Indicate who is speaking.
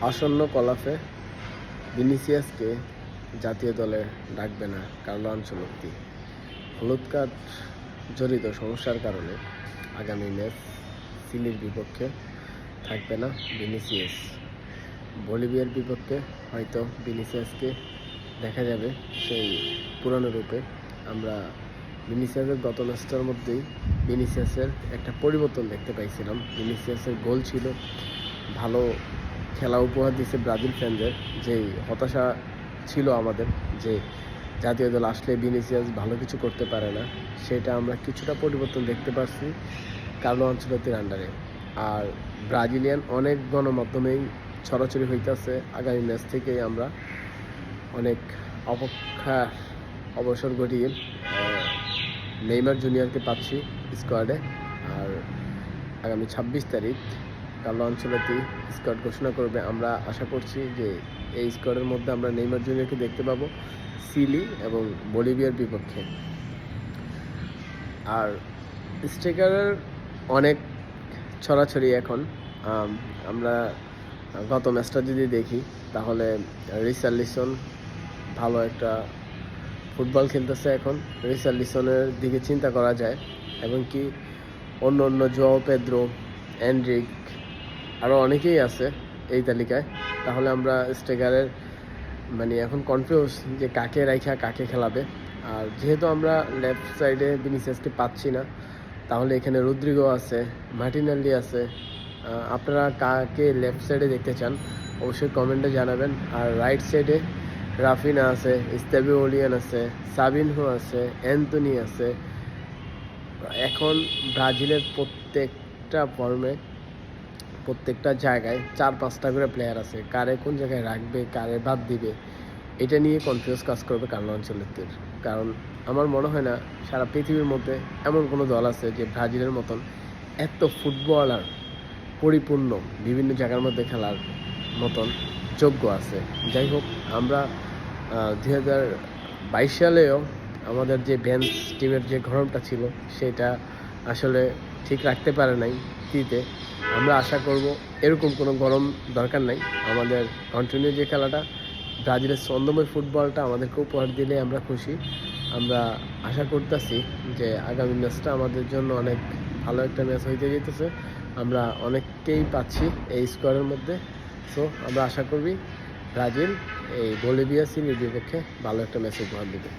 Speaker 1: আসন্ন কলাফে ভিনিসিয়াসকে জাতীয় দলে ডাকবে না কার্লো আনচেলত্তি। হলুদ কার্ড জড়িত সমস্যার কারণে আগামী ম্যাচ চিলির বিপক্ষে থাকবে না ভিনিসিয়াস। বলিভিয়ার বিপক্ষে হয়তো ভিনিসিয়াসকে দেখা যাবে সেই পুরনো রূপে। আমরা ভিনিসিয়াসের গত ম্যাচটার মধ্যেই ভিনিসিয়াসের একটা পরিবর্তন দেখতে পাইছিলাম। ভিনিসিয়াসের গোল ছিল, ভালো খেলা উপহার দিচ্ছে ব্রাজিল ফ্যানদের। যেই হতাশা ছিল আমাদের যে জাতীয় দল আসলে ভিনিসিয়াস ভালো কিছু করতে পারে না, সেটা আমরা কিছুটা পরিবর্তন দেখতে পারছি কার্লো আনচেলত্তির আন্ডারে। আর ব্রাজিলিয়ান অনেক গণমাধ্যমেই ছড়াছড়ি হইতেছে আগামী ম্যাচ থেকেই আমরা অনেক অপেক্ষার অবসর ঘটিয়ে নেইমার জুনিয়রকে পাচ্ছি স্কোয়াডে। আর আগামী 26 তারিখ কার্লো আনচেলত্তি স্কোয়াড ঘোষণা করবে। আমরা আশা করছি যে এই স্কোয়াডের মধ্যে আমরা নেইমার জুনিয়রকে দেখতে পাবো চিলি এবং বলিভিয়ার বিপক্ষে। আর স্ট্রাইকারের অনেক ছড়াছড়ি এখন। আমরা গত ম্যাচটা যদি দেখি তাহলে রিচার্লিসন ভালো একটা ফুটবল খেলতেছে এখন। রিচার্লিসনের দিকে চিন্তা করা যায়, এবং কি অন্য অন্য জোয়াও পেদ্রো, এন্ড্রিক, আরও অনেকেই আছে এই তালিকায়। তাহলে আমরা স্ট্রাইকারের এখন কনফিউজ যে কাকে রাইখা কাকে খেলাবে। আর যেহেতু আমরা লেফট সাইডে ভিনিসিয়াসকে পাচ্ছি না, তাহলে এখানে রদ্রিগো আছে, মার্টিনেল্লি আছে। আপনারা কাকে লেফট সাইডে দেখতে চান অবশ্যই কমেন্টে জানাবেন। আর রাইট সাইডে রাফিনা আছে, ইস্তাবিও ওলিয়ান আছে, সাবিনহো আছে, অ্যান্থনি আছে। এখন ব্রাজিলের প্রত্যেকটা ফর্মে প্রত্যেকটা জায়গায় 4-5টা করে প্লেয়ার আছে। কারে কোন জায়গায় রাখবে, কারে বাদ দিবে, এটা নিয়ে কনফিউজ কাজ করবে কার্লো আনচেলত্তির। কারণ আমার মনে হয় না সারা পৃথিবীর মধ্যে এমন কোনো দল আছে যে ব্রাজিলের মতন এত ফুটবলার পরিপূর্ণ বিভিন্ন জায়গার মধ্যে খেলার মতন যোগ্য আছে। যাই হোক, আমরা 2022 সালেও আমাদের যে বেঞ্চ টিমের যে গরমটা ছিল সেটা আসলে ঠিক রাখতে পারে নাই টিতে। আমরা আশা করব এরকম কোনো গরম দরকার নাই। আমাদের কন্টিনিউ যে খেলাটা, ব্রাজিলের ছন্দময় ফুটবলটা আমাদেরকে উপহার দিলে আমরা খুশি। আমরা আশা করতেছি যে আগামী ম্যাচটা আমাদের জন্য অনেক ভালো একটা ম্যাচ হইতে যেতেছে। আমরা অনেককেই পাচ্ছি এই স্কোয়াডের মধ্যে। সো আমরা আশা করবি ব্রাজিল এই বলিভিয়া চিলির বিপক্ষে ভালো একটা ম্যাচ উপহার দেবে।